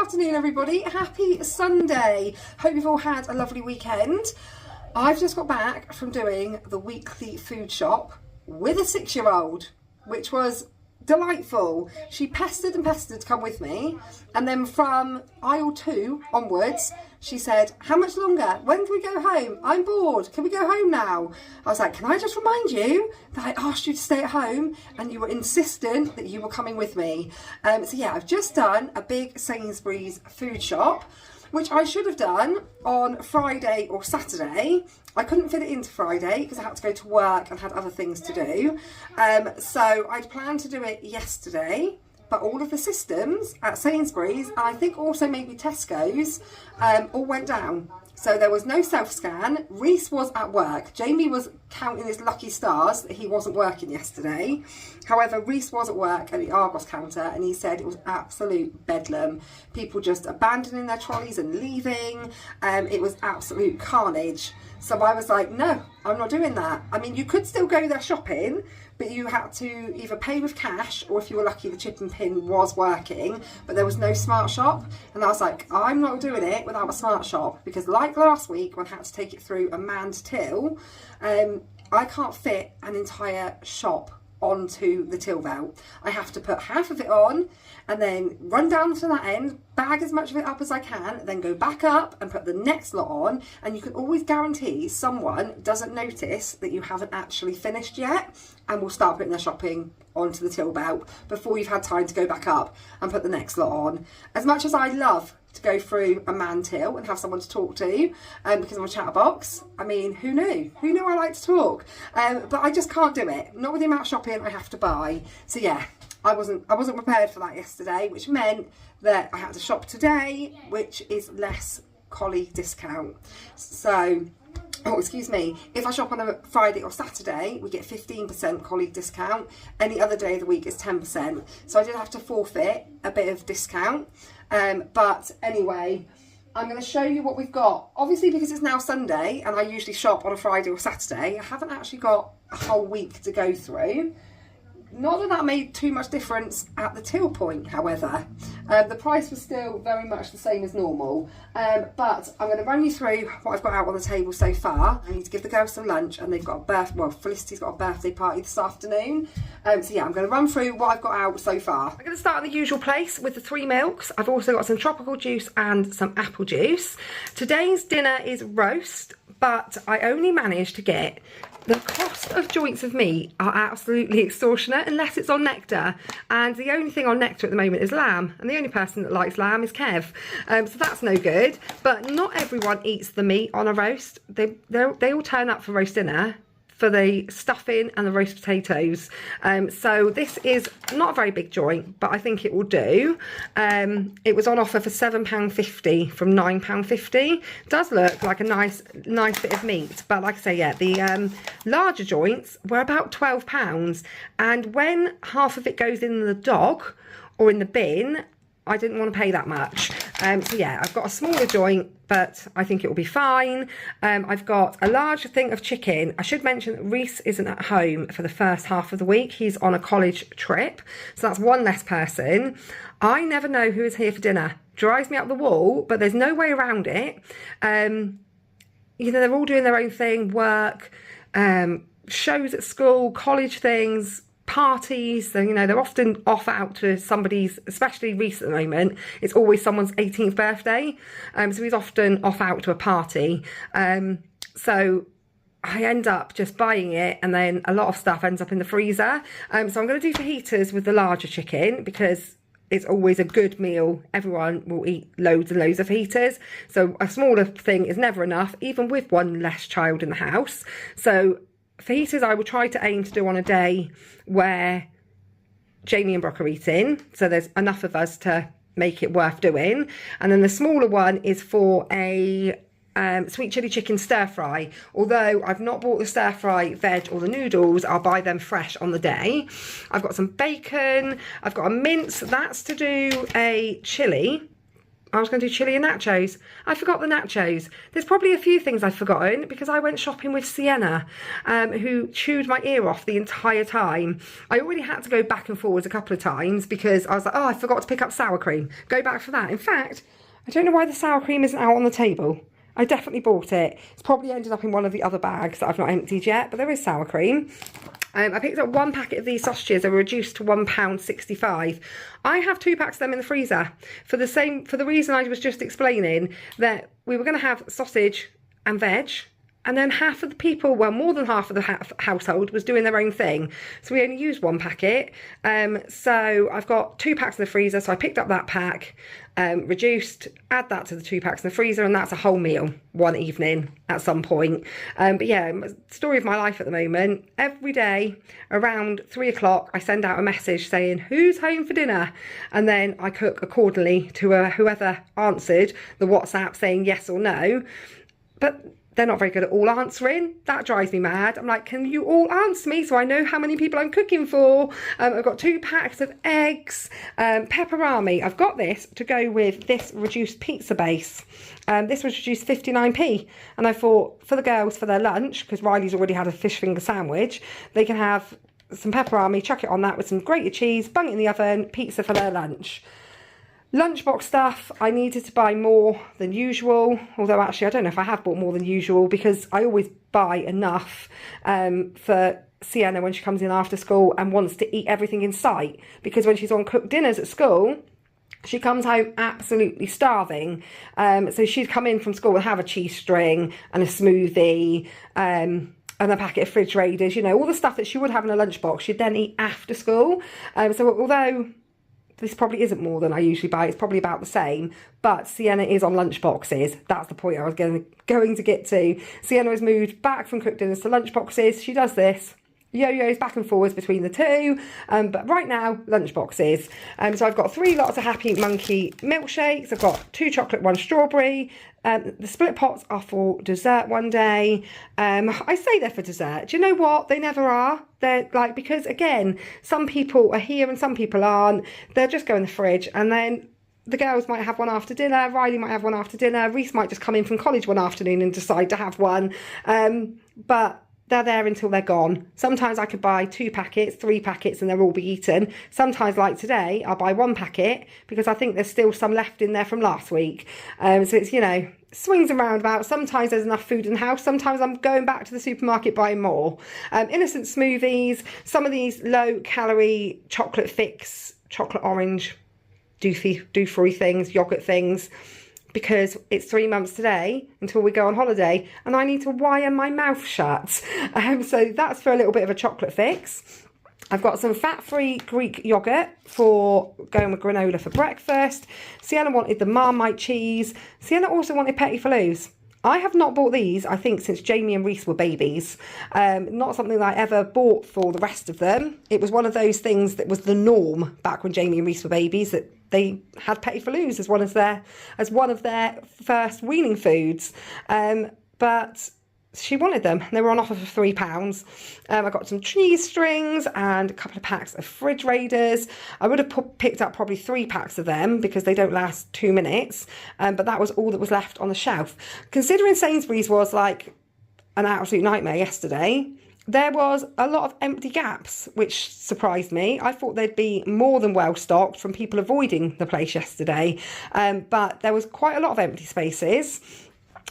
afternoon, everybody. Happy Sunday. Hope you've all had a lovely weekend. I've just got back from doing the weekly food shop with a 6-year-old, which was delightful. She pestered and pestered to come with me, and then from aisle 2 onwards she said, how much longer? When can we go home? I'm bored. Can we go home now? I was like, can I just remind you that I asked you to stay at home and you were insistent that you were coming with me. So yeah, I've just done a big Sainsbury's food shop, which I should have done on Friday or Saturday. I couldn't fit it into Friday because I had to go to work and had other things to do. So I'd planned to do it yesterday, but all of the systems at Sainsbury's, and I think also maybe Tesco's, all went down. So there was no self-scan. Reese was at work. Jamie was counting his lucky stars that he wasn't working yesterday. However, Reese was at work at the Argos counter and he said it was absolute bedlam. People just abandoning their trolleys and leaving. It was absolute carnage. So I was like, no, I'm not doing that. I mean, you could still go there shopping, but you had to either pay with cash or if you were lucky the chip and pin was working, but there was no smart shop. And I was like, I'm not doing it without a smart shop, because like last week when I had to take it through a manned till, I can't fit an entire shop onto the till belt. I have to put half of it on and then run down to that end, bag as much of it up as I can, then go back up and put the next lot on, and you can always guarantee someone doesn't notice that you haven't actually finished yet and will start putting their shopping onto the till belt before you've had time to go back up and put the next lot on. As much as I love to go through a man till and have someone to talk to, because I'm a chatterbox. I mean, who knew? Who knew I like to talk? But I just can't do it. Not with the amount of shopping I have to buy. So yeah, I wasn't prepared for that yesterday, which meant that I had to shop today, which is less colleague discount. So, oh, excuse me, if I shop on a Friday or Saturday, we get 15% colleague discount. Any other day of the week is 10%. So I did have to forfeit a bit of discount. But anyway, I'm going to show you what we've got. Obviously, because it's now Sunday and I usually shop on a Friday or Saturday, I haven't actually got a whole week to go through. Not that that made too much difference at the till point, however. The price was still very much the same as normal. But I'm going to run you through what I've got out on the table so far. I need to give the girls some lunch, and they've got a birthday, well, Felicity's got a birthday party this afternoon. So yeah, I'm going to run through what I've got out so far. I'm going to start in the usual place with the 3 milks. I've also got some tropical juice and some apple juice. Today's dinner is roast, but I only managed to get... The cost of joints of meat are absolutely extortionate unless it's on Nectar, and the only thing on Nectar at the moment is lamb, and the only person that likes lamb is Kev, so that's no good. But not everyone eats the meat on a roast. They all turn up for roast dinner for the stuffing and the roast potatoes. So this is not a very big joint, but I think it will do. It was on offer for £7.50 from £9.50. Does look like a nice bit of meat, but like I say, yeah, the larger joints were about £12, and when half of it goes in the dog or in the bin, I didn't want to pay that much. So yeah, I've got a smaller joint, but I think it will be fine. I've got a larger thing of chicken. I should mention that Reese isn't at home for the first half of the week. He's on a college trip, so that's one less person. I never know who is here for dinner. Drives me up the wall, but there's no way around it. You know, they're all doing their own thing, work, shows at school, college things, parties. So, you know, they're often off out to somebody's, especially Reese at the moment, it's always someone's 18th birthday, so he's often off out to a party. So I end up just buying it, and then a lot of stuff ends up in the freezer. So I'm going to do fajitas with the larger chicken, because it's always a good meal. Everyone will eat loads and loads of fajitas, so a smaller thing is never enough, even with one less child in the house. So fajitas I will try to aim to do on a day where Jamie and Brock are eating, so there's enough of us to make it worth doing. And then the smaller one is for a sweet chilli chicken stir fry. Although I've not bought the stir fry veg or the noodles, I'll buy them fresh on the day. I've got some bacon, I've got a mince, that's to do a chilli. I was going to do chili and nachos. I forgot the nachos. There's probably a few things I've forgotten because I went shopping with Sienna, who chewed my ear off the entire time. I already had to go back and forwards a couple of times because I was like, oh, I forgot to pick up sour cream. Go back for that. In fact, I don't know why the sour cream isn't out on the table. I definitely bought it. It's probably ended up in one of the other bags that I've not emptied yet, but there is sour cream. I picked up 1 packet of these sausages. They were reduced to £1.65. I have 2 packs of them in the freezer for the reason I was just explaining, that we were going to have sausage and veg, and then half of the people, well, more than half of the household was doing their own thing. So we only used 1 packet. So I've got 2 packs in the freezer. So I picked up that pack, reduced, add that to the 2 packs in the freezer, and that's a whole meal one evening at some point. But yeah, story of my life at the moment. Every day around 3 o'clock, I send out a message saying, who's home for dinner? And then I cook accordingly to whoever answered the WhatsApp saying yes or no. But they're not very good at all answering. That drives me mad. I'm like, can you all answer me so I know how many people I'm cooking for? I've got 2 packs of eggs, pepperami. I've got this to go with this reduced pizza base. This was reduced 59p. And I thought, for the girls, for their lunch, because Riley's already had a fish finger sandwich, they can have some pepperami, chuck it on that with some grated cheese, bung it in the oven, pizza for their lunch. Lunchbox stuff, I needed to buy more than usual, although actually I don't know if I have bought more than usual because I always buy enough for Sienna when she comes in after school and wants to eat everything in sight, because when she's on cooked dinners at school, she comes home absolutely starving. So she'd come in from school and have a cheese string and a smoothie, and a packet of fridge raiders, you know, all the stuff that she would have in a lunchbox, she'd then eat after school. So although this probably isn't more than I usually buy, it's probably about the same, but Sienna is on lunch boxes. That's the point I was going to get to. Sienna has moved back from cooked dinners to lunch boxes. She does this, yo-yos back and forwards between the two, but right now, lunch boxes. So I've got 3 lots of Happy Monkey milkshakes. I've got 2 chocolate, 1 strawberry. The split pots are for dessert one day. I say they're for dessert. Do you know what? They never are. They're like, because again, some people are here and some people aren't. They'll just go in the fridge, and then the girls might have one after dinner. Riley might have one after dinner. Reese might just come in from college one afternoon and decide to have one. But they're there until they're gone. Sometimes I could buy 2 packets, 3 packets, and they'll all be eaten. Sometimes, like today, I'll buy 1 packet because I think there's still some left in there from last week. So it's, you know, swings and roundabouts. Sometimes there's enough food in the house. Sometimes I'm going back to the supermarket buying more. Innocent smoothies, some of these low-calorie chocolate fix, chocolate orange, doofy things, yogurt things, because it's 3 months today until we go on holiday and I need to wire my mouth shut. So that's for a little bit of a chocolate fix. I've got some fat-free Greek yogurt for going with granola for breakfast. Sienna wanted the Marmite cheese. Sienna also wanted Petit Falloos. I have not bought these, I think, since Jamie and Reese were babies. Not something that I ever bought for the rest of them. It was one of those things that was the norm back when Jamie and Reese were babies, that they had Petit Falloos as one of their first weaning foods. But she wanted them, and they were on offer for £3. I got some cheese strings and a couple of packs of fridge raiders. I would have picked up probably 3 packs of them because they don't last 2 minutes, but that was all that was left on the shelf. Considering Sainsbury's was like an absolute nightmare yesterday, there was a lot of empty gaps, which surprised me. I thought they'd be more than well stocked from people avoiding the place yesterday, but there was quite a lot of empty spaces.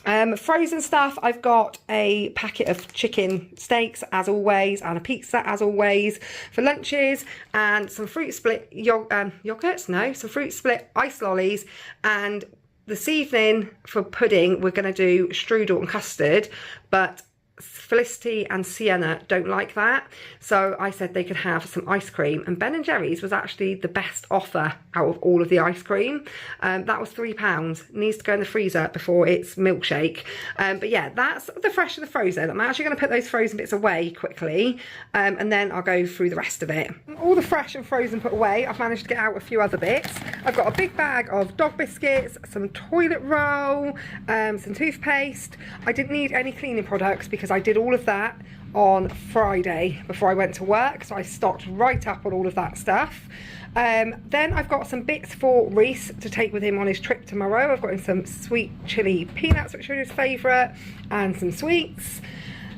Frozen stuff, I've got a packet of chicken steaks as always, and a pizza as always for lunches, and some fruit split yogurts, no, some fruit split ice lollies, and this evening for pudding we're going to do strudel and custard, but Felicity and Sienna don't like that, so I said they could have some ice cream, and Ben and Jerry's was actually the best offer out of all of the ice cream. That was £3. Needs to go in the freezer before it's milkshake. But yeah, that's the fresh and the frozen. I'm actually going to put those frozen bits away quickly, and then I'll go through the rest of it. All the fresh and frozen put away, I've managed to get out a few other bits. I've got a big bag of dog biscuits, some toilet roll, some toothpaste. I didn't need any cleaning products because because I did all of that on Friday before I went to work, so I stocked right up on all of that stuff. Then I've got some bits for Reese to take with him on his trip tomorrow. I've got him some sweet chili peanuts, which are his favourite, and some sweets.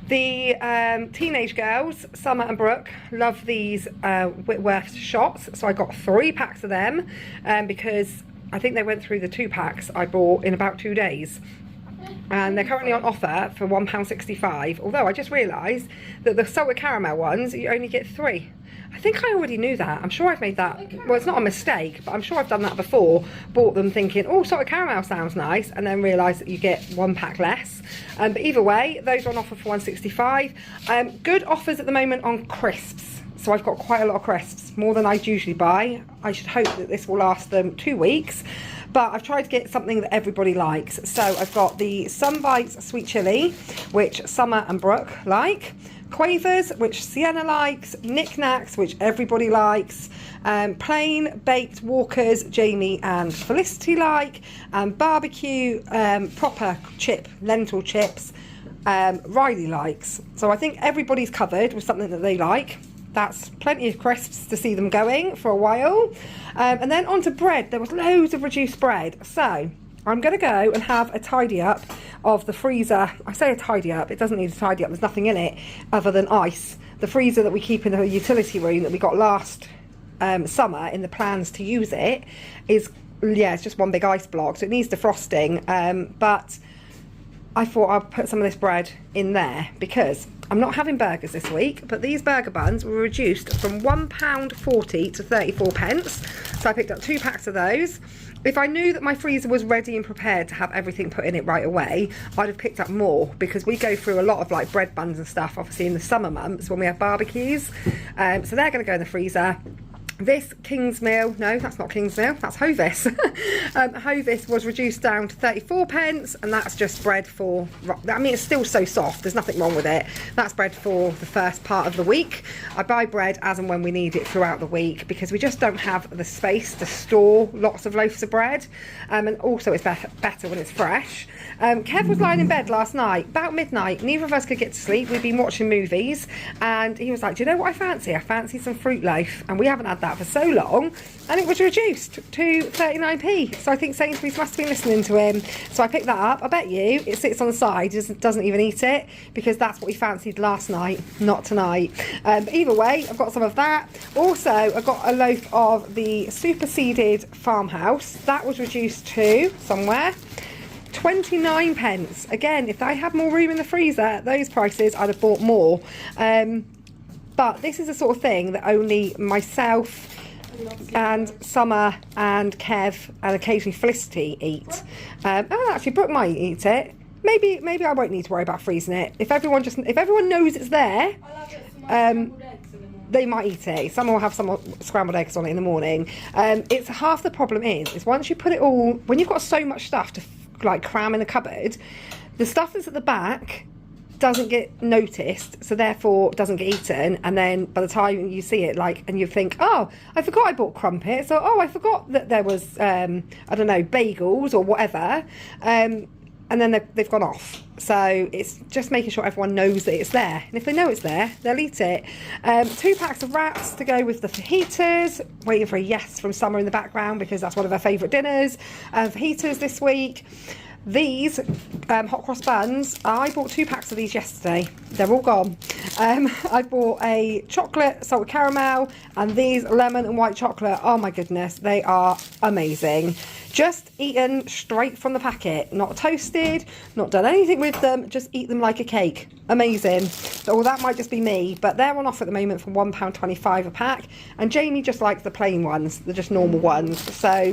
The teenage girls, Summer and Brooke, love these Whitworth shots, so I got 3 packs of them because I think they went through the 2 packs I bought in about 2 days. And they're currently on offer for £1.65, although I just realised that the salted caramel ones, you only get 3. I think I already knew that. I'm sure I've made that, well, it's not a mistake, but I'm sure I've done that before. Bought them thinking, oh, salted caramel sounds nice, and then realised that you get 1 pack less. But either way, those are on offer for £1.65. Good offers at the moment on crisps. So I've got quite a lot of crisps, more than I'd usually buy. I should hope that this will last them 2 weeks. But I've tried to get something that everybody likes. So I've got the Sunbites Sweet Chili, which Summer and Brooke like. Quavers, which Sienna likes. Knick Knacks, which everybody likes. Plain Baked Walkers, Jamie and Felicity like. And barbecue proper chip, lentil chips, Riley likes. So I think everybody's covered with something that they like. That's plenty of crisps to see them going for a while. And then onto bread. There was loads of reduced bread. So I'm going to go and have a tidy up of the freezer. I say a tidy up, it doesn't need a tidy up. There's nothing in it other than ice. The freezer that we keep in the utility room that we got last summer in the plans to use it is, yeah, it's just one big ice block. So it needs defrosting. But I thought I'd put some of this bread in there because I'm not having burgers this week, but these burger buns were reduced from £1.40 to 34 pence. So I picked up 2 packs of those. If I knew that my freezer was ready and prepared to have everything put in it right away, I'd have picked up more, because we go through a lot of like bread buns and stuff, obviously in the summer months when we have barbecues. So they're going to go in the freezer. This King's Meal, no, that's not King's Meal, that's Hovis. Hovis was reduced down to 34 pence, and that's just bread for, I mean, it's still so soft, there's nothing wrong with it. That's bread for the first part of the week. I buy bread as and when we need it throughout the week, because we just don't have the space to store lots of loaves of bread. And also it's better when it's fresh. Kev was lying in bed last night, about midnight, neither of us could get to sleep. We'd been watching movies, and he was like, do you know what I fancy? I fancy some fruit loaf, and we haven't had that for so long, and it was reduced to 39p. So I think Sainsbury's must have been listening to him. So I picked that up. I bet you it sits on the side, doesn't even eat it, because that's what he fancied last night, not tonight. But either way, I've got some of that. Also, I got a loaf of the superseded Farmhouse. That was reduced to somewhere 29 pence. Again, if I had more room in the freezer at those prices, I'd have bought more. But this is the sort of thing that only myself and Summer and Kev and occasionally Felicity eat. Oh, actually, Brooke might eat it. Maybe I won't need to worry about freezing it. If everyone knows it's there, they might eat it. Some will have some scrambled eggs on it in the morning. It's half the problem is once you put it all, when you've got so much stuff to like cram in the cupboard, the stuff that's at the back doesn't get noticed, so therefore doesn't get eaten, and then by the time you see it, like, and you think, oh, I forgot I bought crumpets, or oh, I forgot that there was I don't know, bagels or whatever, and then they've gone off. So it's just making sure everyone knows that it's there, and if they know it's there, they'll eat it. 2 packs of wraps to go with the fajitas. Waiting for a yes from Summer in the background, because that's one of her favourite dinners. Fajitas this week. These hot cross buns, I bought 2 packs of these yesterday. They're all gone. I bought a chocolate salted caramel and these lemon and white chocolate. Oh my goodness, they are amazing. Just eaten straight from the packet, not toasted, not done anything with them, just eat them like a cake. Amazing. So, well, that might just be me, but they're on offer at the moment for £1.25 a pack, and Jamie just likes the plain ones, the just normal ones. So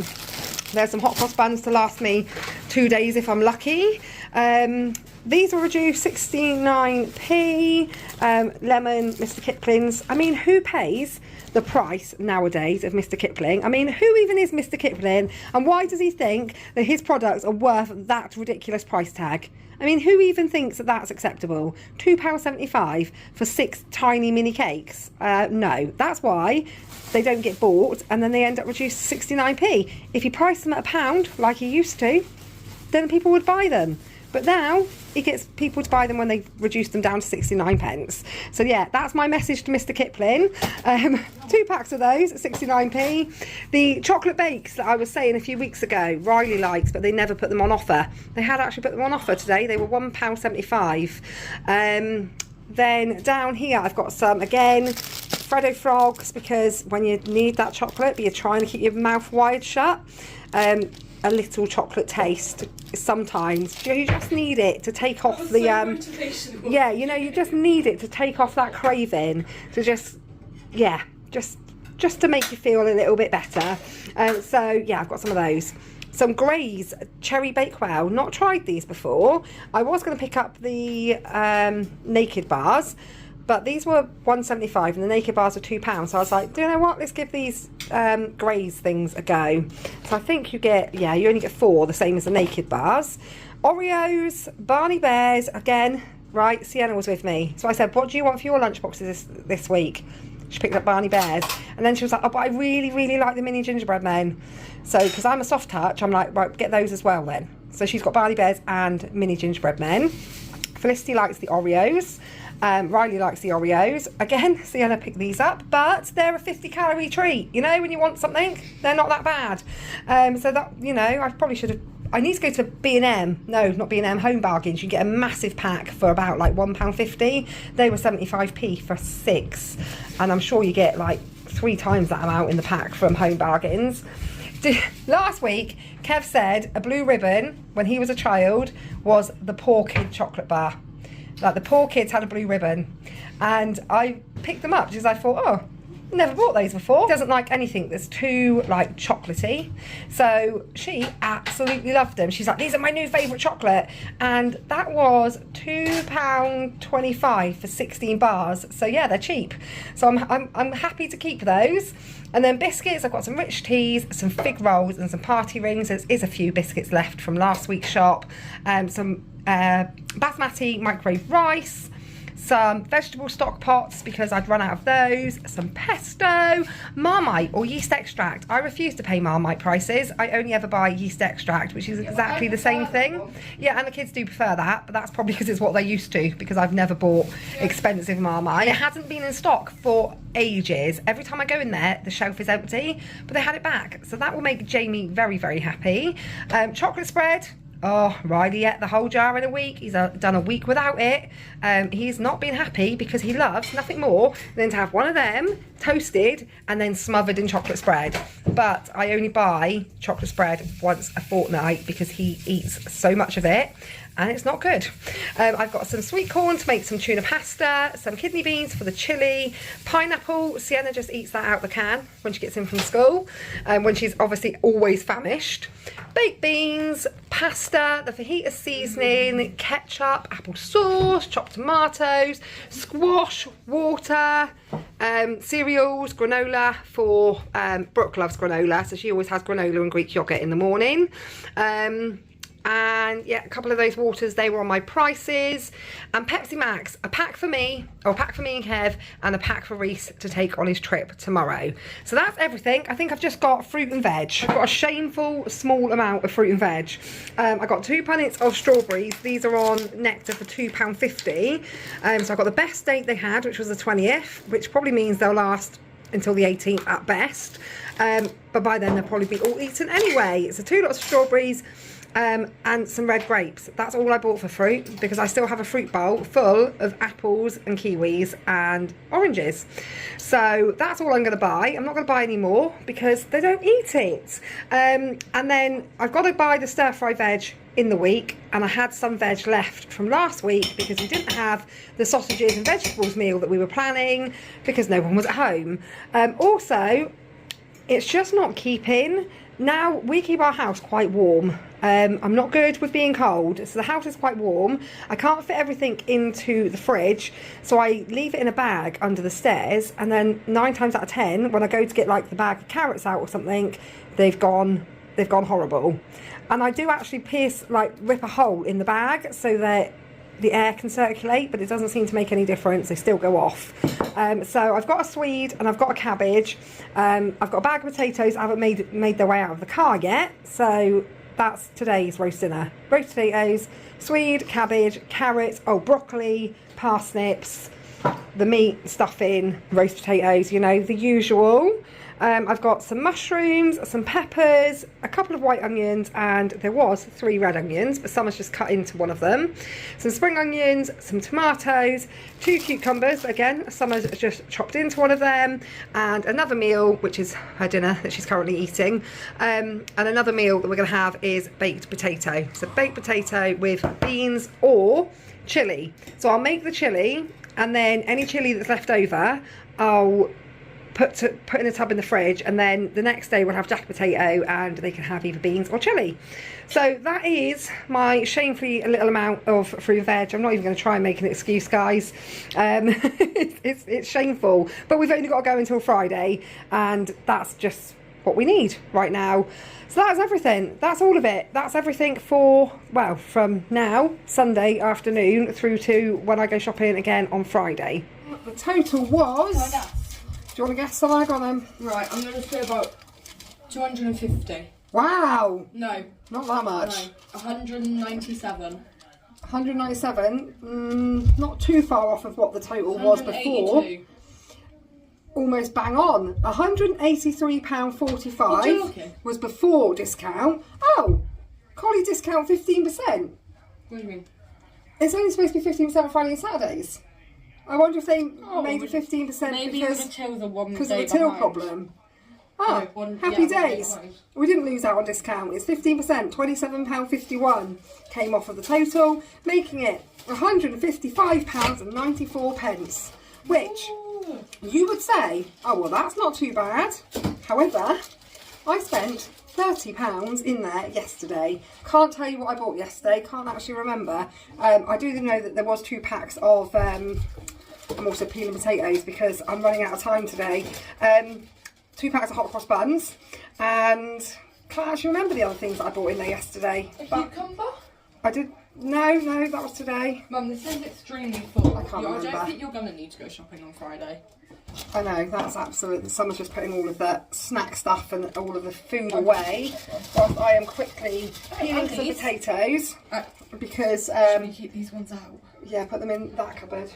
there's some hot cross buns to last me 2 days if I'm lucky. These were reduced 69p. Lemon, Mr. Kipling's. I mean, who pays the price nowadays of Mr. Kipling? I mean, who even is Mr. Kipling, and why does he think that his products are worth that ridiculous price tag? I mean, who even thinks that that's acceptable? £2.75 for 6 tiny mini cakes? No, that's why they don't get bought, and then they end up reduced to 69p. If you price them at £1, like you used to, then people would buy them. But now he gets people to buy them when they reduce them down to 69p. So yeah, that's my message to Mr. Kipling. 2 packs of those at 69p. The chocolate bakes that I was saying a few weeks ago, Riley likes, but they never put them on offer. They had actually put them on offer today. They were £1.75. Then down here I've got some, again, Freddo Frogs, because when you need that chocolate but you're trying to keep your mouth wide shut, a little chocolate taste sometimes. You just need it to take off the yeah, you know, you just need it to take off that craving, to just, yeah, just to make you feel a little bit better. So yeah, I've got some of those. Some Gray's Cherry Bakewell. Not tried these before. I was going to pick up the Naked bars, but these were £1.75 and the Naked bars were £2. So I was like, do you know what? Let's give these Gray's things a go. So I think you get, yeah, you only get 4, the same as the Naked bars. Oreos, Barney Bears, again, right, Sienna was with me. So I said, what do you want for your lunchboxes this week? She picked up Barney Bears. And then she was like, oh, but I really, really like the mini gingerbread men. So, because I'm a soft touch, I'm like, right, get those as well then. So she's got Barney Bears and mini gingerbread men. Felicity likes the Oreos. Riley likes the Oreos. Again, Sienna picked these up, but they're a 50-calorie treat. You know, when you want something, they're not that bad. So that, you know, I probably should have... I need to go to B&M. No, not B&M, Home Bargains. You get a massive pack for about like £1.50. They were 75p for 6. And I'm sure you get like 3 times that amount in the pack from Home Bargains. Last week, Kev said a blue ribbon, when he was a child, was the poor kid chocolate bar. Like the poor kids had a blue ribbon. And I picked them up because I thought, oh, never bought those before. Doesn't like anything that's too like chocolatey. So she absolutely loved them. She's like, these are my new favourite chocolate. And that was £2.25 for 16 bars. So yeah, they're cheap. So I'm happy to keep those. And then biscuits, I've got some rich teas, some fig rolls and some party rings. There is a few biscuits left from last week's shop. Some basmati microwave rice, some vegetable stock pots because I'd run out of those, some pesto, Marmite or yeast extract. I refuse to pay Marmite prices. I only ever buy yeast extract, which is exactly the same thing. Yeah, and the kids do prefer that, but that's probably because it's what they're used to, because I've never bought expensive Marmite. It hasn't been in stock for ages. Every time I go in there, the shelf is empty, but they had it back. So that will make Jamie very, very happy. Chocolate spread. Oh, Riley ate the whole jar in a week. He's done a week without it. He's not been happy because he loves nothing more than to have one of them toasted and then smothered in chocolate spread. But I only buy chocolate spread once a fortnight because he eats so much of it and it's not good. I've got some sweet corn to make some tuna pasta, some kidney beans for the chilli, pineapple. Sienna just eats that out the can when she gets in from school, when she's obviously always famished. Baked beans, pasta, the fajita seasoning, ketchup, apple sauce, chopped tomatoes, squash, water, cereals, granola for Brooke loves granola, so she always has granola and Greek yogurt in the morning. And yeah, a couple of those waters, they were on my prices. And Pepsi Max, a pack for me, or a pack for me and Kev, and a pack for Reese to take on his trip tomorrow. So that's everything. I think I've just got fruit and veg. I've got a shameful small amount of fruit and veg. I got 2 punnets of strawberries. These are on Nectar for £2.50. So I got the best date they had, which was the 20th, which probably means they'll last until the 18th at best. But by then they'll probably be all eaten anyway. So 2 lots of strawberries. And some red grapes. That's all I bought for fruit because I still have a fruit bowl full of apples and kiwis and oranges. So that's all I'm going to buy. I'm not going to buy any more because they don't eat it. And then I've got to buy the stir-fry veg in the week, and I had some veg left from last week because we didn't have the sausages and vegetables meal that we were planning because no one was at home. Also, it's just not keeping. Now, we keep our house quite warm. I'm not good with being cold, so the house is quite warm. I can't fit everything into the fridge, so I leave it in a bag under the stairs, and then 9 times out of 10, when I go to get like the bag of carrots out or something, they've gone horrible. And I do actually rip a hole in the bag so that the air can circulate, but it doesn't seem to make any difference. They still go off. So I've got a swede and I've got a cabbage. I've got a bag of potatoes. I haven't made their way out of the car yet, so that's today's roast dinner. Roast potatoes, swede, cabbage, carrots, broccoli, parsnips, the meat, stuffing, roast potatoes, you know, the usual. I've got some mushrooms, some peppers, a couple of white onions, and there was 3 red onions, but Summer's just cut into one of them. Some spring onions, some tomatoes, 2 cucumbers, again, Summer's just chopped into one of them, and another meal, which is her dinner that she's currently eating. And another meal that we're going to have is baked potato. So baked potato with beans or chilli. So I'll make the chilli, and then any chilli that's left over, I'll put in a tub in the fridge, and then the next day we'll have jacket potato and they can have either beans or chilli. So that is my shamefully little amount of fruit and veg. I'm not even going to try and make an excuse, guys. It's shameful, but we've only got to go until Friday, and that's just what we need right now. So that's everything. That's all of it. That's everything for, well, from now, Sunday afternoon, through to when I go shopping again on Friday. The total was... Do you want to guess the lag on them? Right, I'm going to say about 250. Wow! No. Not that much. No, 197. 197? Not too far off of what the total was before. Almost bang on. £183.45 was before discount. Oh! Collie discount 15%. What do you mean? It's only supposed to be 15% on Friday and Saturdays. I wonder if they made it 15% because of the till problem. Ah, no, happy days. We didn't lose out on discount. It's 15%, £27.51 came off of the total, making it £155.94, which you would say, oh well, that's not too bad. However, I spent £30 in there yesterday. Can't tell you what I bought yesterday, can't actually remember. I do know that there was 2 packs of, I'm also peeling potatoes because I'm running out of time today. 2 packs of hot cross buns, and can't actually remember the other things that I bought in there yesterday. A cucumber? I did, no, that was today. Mum, this is extremely full. I can't remember. I don't think you're going to need to go shopping on Friday. I know, that's absolutely, someone's just putting all of the snack stuff and all of the food away, whilst I am quickly peeling some potatoes, because... Should we keep these ones out? Yeah, put them in that cupboard.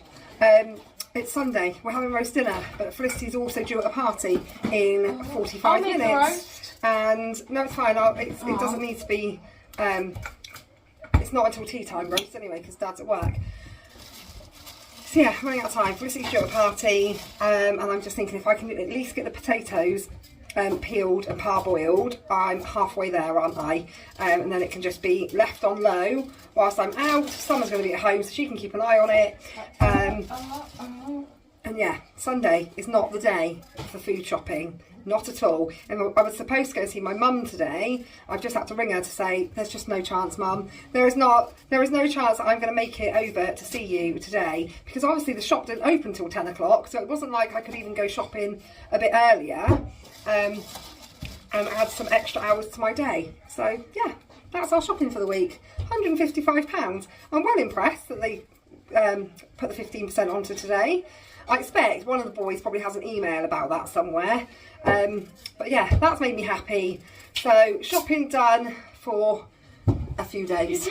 It's Sunday, we're having roast dinner, but Felicity's also due at a party in 45 minutes. And, no, it's fine, it doesn't need to be, it's not until tea time roast anyway, because Dad's at work. So yeah, running out of time. Felicity's due at a party, and I'm just thinking if I can at least get the potatoes peeled and parboiled, I'm halfway there, aren't I? And then it can just be left on low whilst I'm out. Summer's going to be at home, so she can keep an eye on it. And yeah, Sunday is not the day for food shopping. Not at all. And I was supposed to go see my mum today. I've just had to ring her to say, there's just no chance, Mum. There is no chance that I'm going to make it over to see you today. Because obviously the shop didn't open till 10 o'clock. So it wasn't like I could even go shopping a bit earlier. And add some extra hours to my day. So yeah, that's our shopping for the week. £155. I'm well impressed that they put the 15% onto today. I expect one of the boys probably has an email about that somewhere. But yeah, that's made me happy. So shopping done for a few days.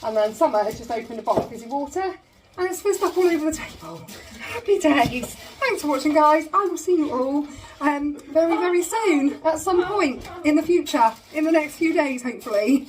And then Summer has just opened a bottle of fizzy water and it's fizzed up all over the table. Happy days. Thanks for watching, guys. I will see you all very, very soon at some point in the future, in the next few days, hopefully.